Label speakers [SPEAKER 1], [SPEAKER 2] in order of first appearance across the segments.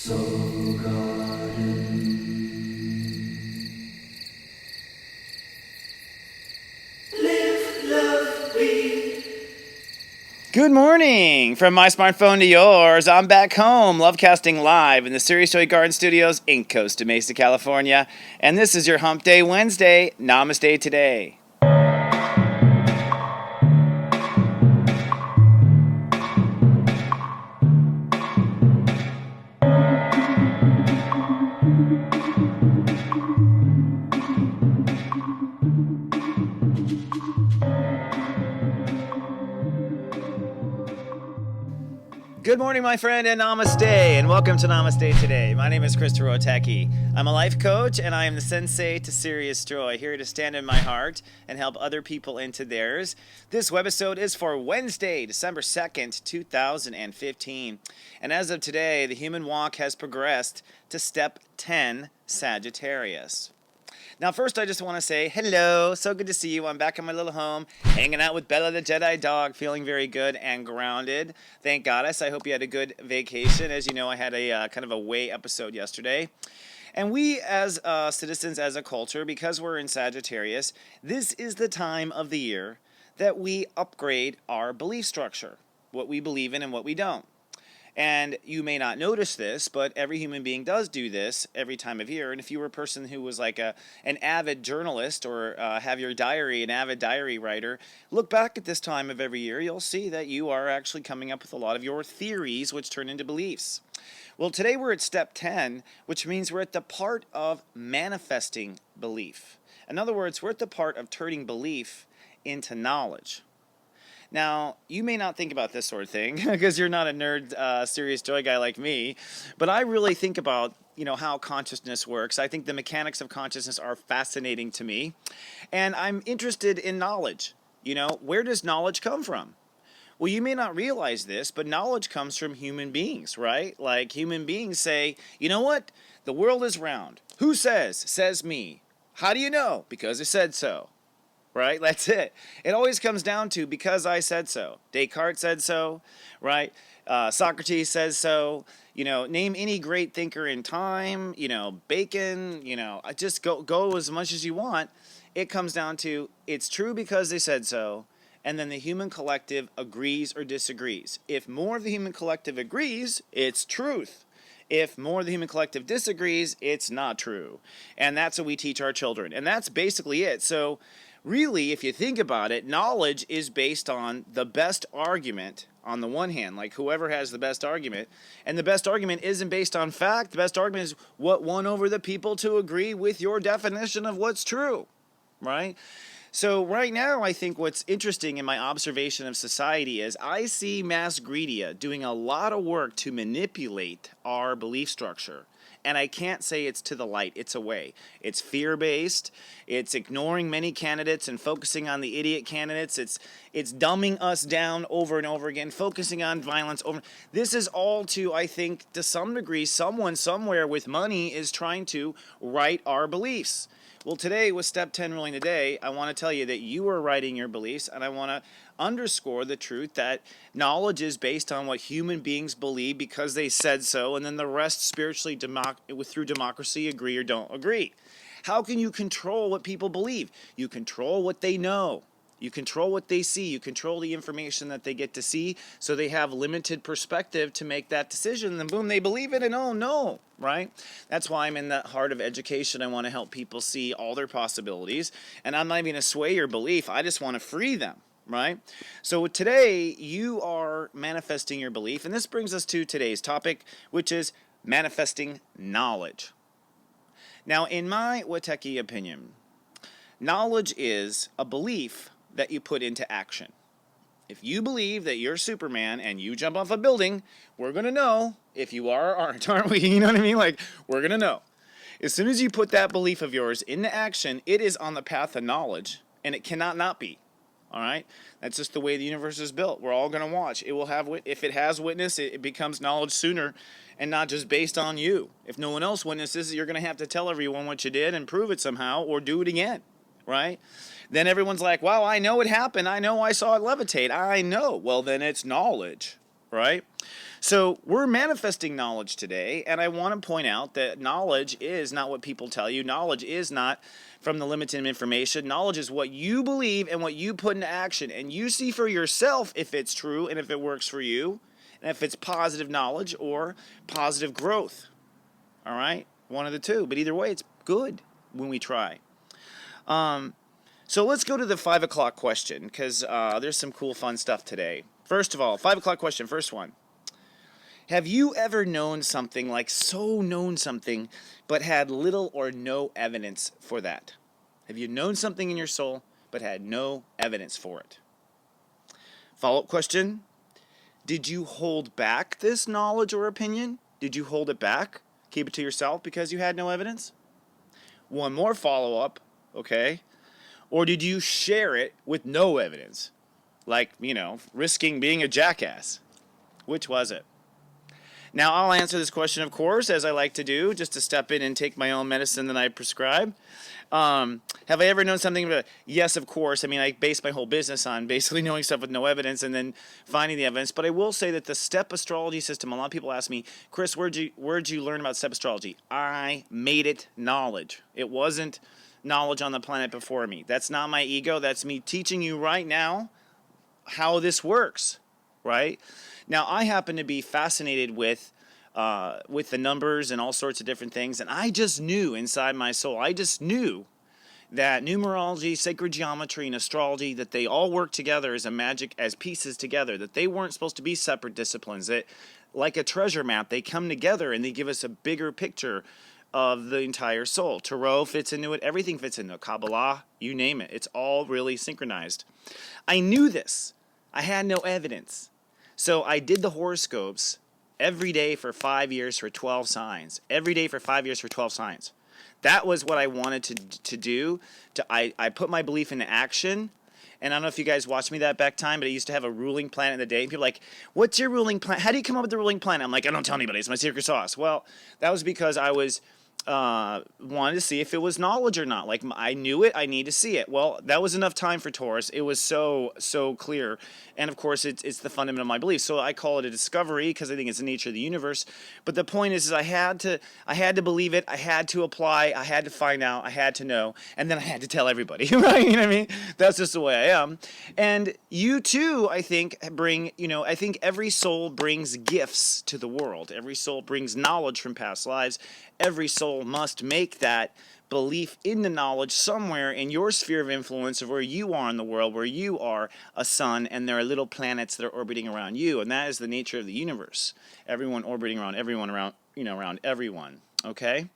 [SPEAKER 1] Good morning! From my smartphone to yours, I'm back home, lovecasting live in the Serious Joy Garden Studios in Costa Mesa, California. And this is your Hump Day Wednesday, Namaste today. Good morning, my friend, and namaste, and welcome to Namaste Today. My name is stepº10. I'm a life coach, and I am the Sensei to Serious Joy, here to stand in my heart and help other people into theirs. This webisode is for Wednesday, December 2nd, 2015. And as of today, the human walk has progressed to step 10, Sagittarius. Now, first, I just want to say hello. So good to see you. I'm back in my little home, hanging out with Bella the Jedi dog, feeling very good and grounded. Thank Goddess. I hope you had a good vacation. As you know, I had a kind of a way episode yesterday. And we, as citizens, as a culture, because we're in Sagittarius, this is the time of the year that we upgrade our belief structure, what we believe in and what we don't. And you may not notice this, but every human being does do this every time of year. And if you were a person who was like an avid journalist or have your diary, an avid diary writer, look back at this time of every year, you'll see that you are actually coming up with a lot of your theories, which turn into beliefs. Well, today we're at step 10, which means we're at the part of manifesting belief. In other words, we're at the part of turning belief into knowledge. Now, you may not think about this sort of thing because you're not a nerd, serious joy guy like me, but I really think about, how consciousness works. I think the mechanics of consciousness are fascinating to me, and I'm interested in knowledge. Where does knowledge come from? Well, you may not realize this, but knowledge comes from human beings, right? Like human beings say, you know what? The world is round. Who says? Says me. How do you know? Because it said so. Right? That's it. It always comes down to because I said so. Descartes said so, right? Socrates says so. Name any great thinker in time, Bacon, just go as much as you want. It comes down to it's true because they said so, and then the human collective agrees or disagrees. If more of the human collective agrees, it's truth. If more of the human collective disagrees, it's not true. And that's what we teach our children. And that's basically it. So really, if you think about it, knowledge is based on the best argument on the one hand, like whoever has the best argument. And the best argument isn't based on fact. The best argument is what won over the people to agree with your definition of what's true, right? So right now, I think what's interesting in my observation of society is I see mass greedia doing a lot of work to manipulate our belief structure. And I can't say it's to the light, it's away. It's fear-based, it's ignoring many candidates and focusing on the idiot candidates, it's dumbing us down over and over again, focusing on violence over. This is all to, I think, to some degree, someone somewhere with money is trying to write our beliefs. Well, today, with Step 10 Ruling Today, I want to tell you that you are writing your beliefs, and I want to underscore the truth that knowledge is based on what human beings believe because they said so, and then the rest spiritually, through democracy, agree or don't agree. How can you control what people believe? You control what they know. You control what they see. You control the information that they get to see, so they have limited perspective to make that decision. And then boom, they believe it, and oh no, right? That's why I'm in the heart of education. I want to help people see all their possibilities, and I'm not even going to sway your belief. I just want to free them, right? So today, you are manifesting your belief, and this brings us to today's topic, which is manifesting knowledge. Now, in my Wateki opinion, knowledge is a belief that you put into action. If you believe that you're Superman and you jump off a building, we're going to know if you are or aren't we? You know what I mean? Like, we're going to know. As soon as you put that belief of yours into action, it is on the path of knowledge, and it cannot not be. All right? That's just the way the universe is built. We're all going to watch. It will have, if it has witness, it becomes knowledge sooner and not just based on you. If no one else witnesses, you're going to have to tell everyone what you did and prove it somehow or do it again. Right? Then everyone's like, wow, I know it happened. I know I saw it levitate. I know. Well, then it's knowledge. right? So we're manifesting knowledge today, and I want to point out that knowledge is not what people tell you. Knowledge is not from the limited information. Knowledge is what you believe and what you put into action, and you see for yourself if it's true and if it works for you, and if it's positive knowledge or positive growth. All right? One of the two. But either way, it's good when we try. So let's go to the 5 o'clock question, because there's some cool, fun stuff today. First of all, 5 o'clock question, first one. Have you ever known something, like so known something, but had little or no evidence for that? Have you known something in your soul, but had no evidence for it? Follow-up question. Did you hold back this knowledge or opinion? Did you hold it back? Keep it to yourself because you had no evidence? One more follow-up, okay? Or did you share it with no evidence? Like, risking being a jackass. Which was it? Now, I'll answer this question, of course, as I like to do, just to step in and take my own medicine that I prescribe. Have I ever known something? Yes, of course. I mean, I base my whole business on basically knowing stuff with no evidence and then finding the evidence. But I will say that the step astrology system, a lot of people ask me, Chris, where'd you learn about step astrology? I made it knowledge. It wasn't knowledge on the planet before me. That's not my ego. That's me teaching you right now how this works, right? Now, I happen to be fascinated with the numbers and all sorts of different things, and I just knew inside my soul, I just knew that numerology, sacred geometry, and astrology, that they all work together as pieces together, that they weren't supposed to be separate disciplines, that like a treasure map, they come together and they give us a bigger picture of the entire soul. Tarot fits into it, everything fits into it, Kabbalah, you name it. It's all really synchronized. I knew this. I had no evidence. So I did the horoscopes every day for 5 years for 12 signs. Every day for 5 years for 12 signs. That was what I wanted to do. I put my belief into action. And I don't know if you guys watched me that back time, but I used to have a ruling planet in the day. And people are like, what's your ruling planet? How do you come up with the ruling planet? I'm like, I don't tell anybody. It's my secret sauce. Well, that was because I was wanted to see if it was knowledge or not. Like, I knew it, I need to see it. Well, that was enough time for Taurus. It was so clear. And of course, it's the fundament of my belief. So I call it a discovery because I think it's the nature of the universe. But the point is I had to believe it, I had to apply, I had to find out, I had to know, and then I had to tell everybody, right? You know what I mean? That's just the way I am. And you too, I think, I think every soul brings gifts to the world. Every soul brings knowledge from past lives. Every soul must make that belief in the knowledge somewhere in your sphere of influence of where you are in the world, where you are a sun and there are little planets that are orbiting around you. And that is the nature of the universe. Everyone orbiting around everyone, around everyone. Okay?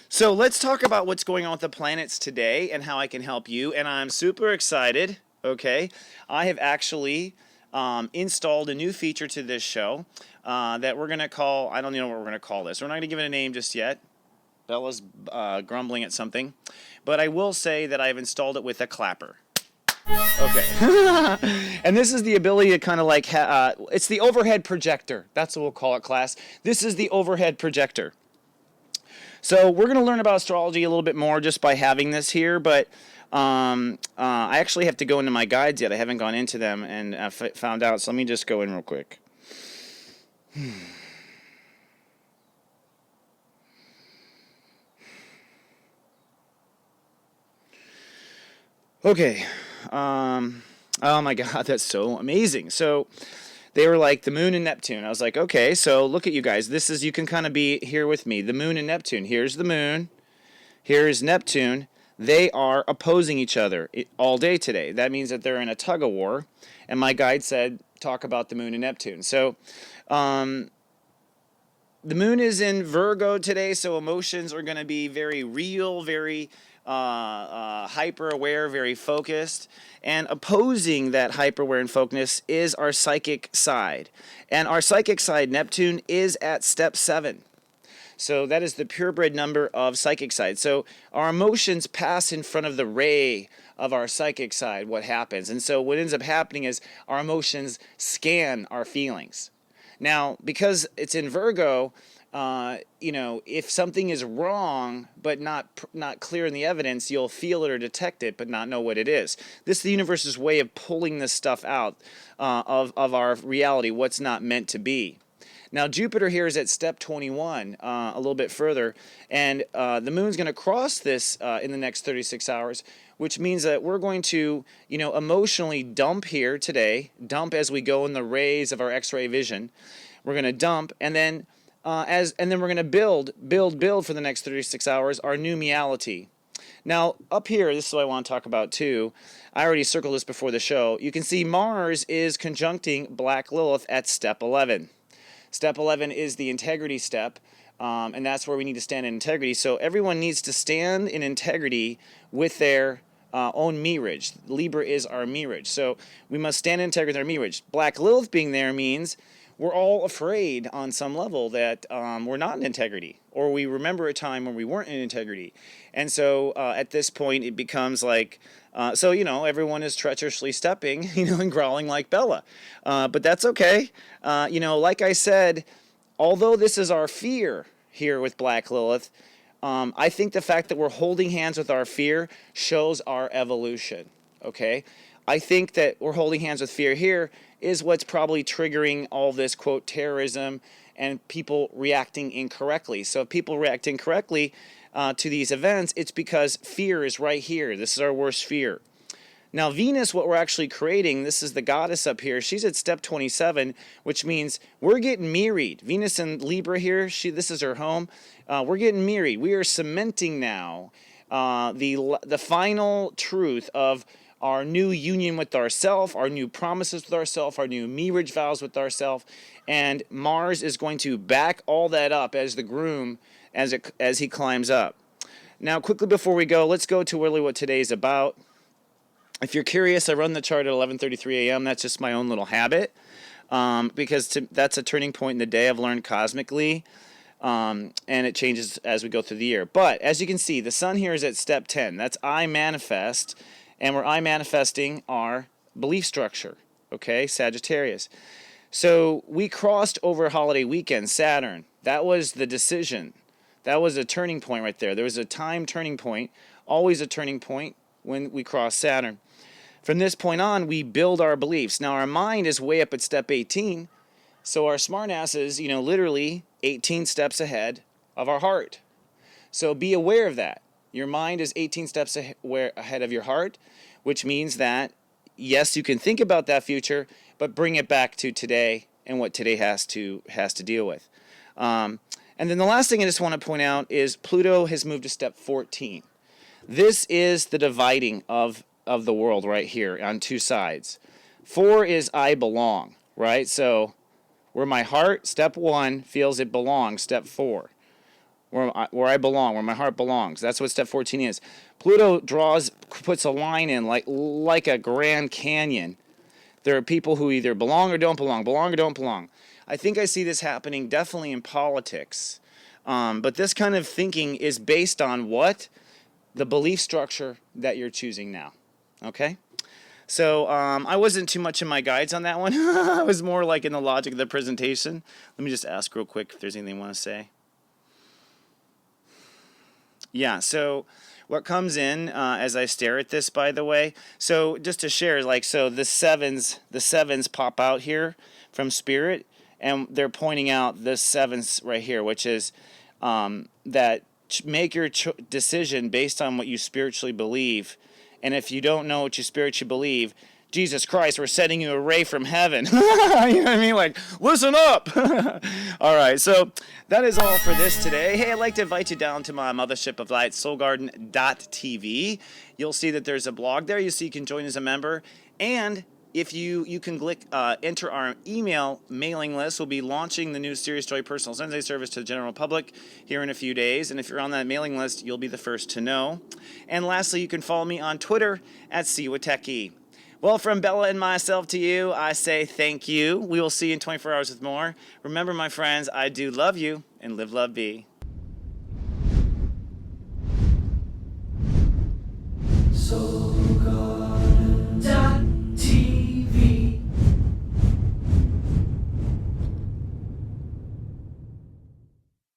[SPEAKER 1] So let's talk about what's going on with the planets today and how I can help you. And I'm super excited. Okay? I have actually installed a new feature to this show that we're going to call, I don't even know what we're going to call this. We're not going to give it a name just yet. Bella's grumbling at something. But I will say that I've installed it with a clapper. Okay. And this is the ability to kind of like, it's the overhead projector. That's what we'll call it, class. This is the overhead projector. So we're going to learn about astrology a little bit more just by having this here, but I actually have to go into my guides yet. I haven't gone into them and found out, so let me just go in real quick. Okay. Oh my God, that's so amazing. So they were like the moon and Neptune. I was like, okay, so look at you guys. This is, you can kind of be here with me. The moon and Neptune. Here's the moon. Here's Neptune. They are opposing each other all day today. That means that they're in a tug of war. And my guide said, talk about the moon and Neptune. So the moon is in Virgo today, so emotions are going to be very real, very hyper-aware, very focused. And opposing that hyper-aware and focus is our psychic side. And our psychic side, Neptune, is at step 7. So that is the purebred number of psychic side. So our emotions pass in front of the ray of our psychic side, what happens. And so what ends up happening is our emotions scan our feelings. Now, because it's in Virgo, if something is wrong but not clear in the evidence, you'll feel it or detect it but not know what it is. This is the universe's way of pulling this stuff out of our reality, what's not meant to be. Now, Jupiter here is at step 21, a little bit further, and the moon's going to cross this in the next 36 hours, which means that we're going to, emotionally dump here today, dump as we go in the rays of our X-ray vision. We're going to dump, and then we're going to build for the next 36 hours our new reality. Now, up here, this is what I want to talk about too. I already circled this before the show. You can see Mars is conjuncting Black Lilith at step 11. Step 11 is the integrity step, and that's where we need to stand in integrity. So everyone needs to stand in integrity with their own mirage. Libra is our mirage. So we must stand in integrity with our mirage. Black Lilith being there means we're all afraid on some level that we're not in integrity, or we remember a time when we weren't in integrity. And so at this point, it becomes like, everyone is treacherously stepping, and growling like Bella. But that's okay. Like I said, although this is our fear here with Black Lilith, I think the fact that we're holding hands with our fear shows our evolution, okay? I think that we're holding hands with fear here is what's probably triggering all this, quote, terrorism and people reacting incorrectly. So if people react incorrectly to these events, it's because fear is right here. This is our worst fear. Now, Venus, what we're actually creating, this is the goddess up here. She's at step 27, which means we're getting married. Venus and Libra here, this is her home. We're getting married. We are cementing now the final truth of our new union with ourself, our new promises with ourself, our new marriage vows with ourself, and Mars is going to back all that up as the groom as he climbs up. Now, quickly before we go, let's go to really what today's about. If you're curious, I run the chart at 11:33 a.m. That's just my own little habit, because that's a turning point in the day I've learned cosmically, and it changes as we go through the year. But as you can see, the sun here is at step 10. That's I manifest. And we're I manifesting our belief structure, okay, Sagittarius. So we crossed over holiday weekend, Saturn. That was the decision. That was a turning point right there. There was a time turning point, always a turning point when we cross Saturn. From this point on, we build our beliefs. Now, our mind is way up at step 18, so our smart ass is, literally 18 steps ahead of our heart. So be aware of that. Your mind is 18 steps ahead of your heart, which means that, yes, you can think about that future, but bring it back to today and what today has to deal with. And then the last thing I just want to point out is Pluto has moved to step 14. This is the dividing of the world right here on two sides. 4 is I belong, right? So where my heart, step 1, feels it belongs, step 4. Where I belong, where my heart belongs. That's what step 14 is. Pluto puts a line in like a Grand Canyon. There are people who either belong or don't belong. I think I see this happening definitely in politics. But this kind of thinking is based on what? The belief structure that you're choosing now. Okay? So I wasn't too much in my guides on that one. I was more like in the logic of the presentation. Let me just ask real quick if there's anything you want to say. Yeah, so what comes in as I stare at this, by the way, so just to share, so the sevens pop out here from Spirit, and they're pointing out the sevens right here, which is that make your decision based on what you spiritually believe, and if you don't know what you spiritually believe, Jesus Christ, we're sending you a ray from heaven. You know what I mean? Listen up. All right, so that is all for this today. Hey, I'd like to invite you down to my Mothership of Light, soulgarden.tv. You'll see that there's a blog there. You see you can join as a member. And if you can click enter our email mailing list, we'll be launching the new Serious Joy Personal Sensei service to the general public here in a few days. And if you're on that mailing list, you'll be the first to know. And lastly, you can follow me on Twitter at Siwateki. Well, from Bella and myself to you, I say thank you. We will see you in 24 hours with more. Remember, my friends, I do love you, and live, love, be.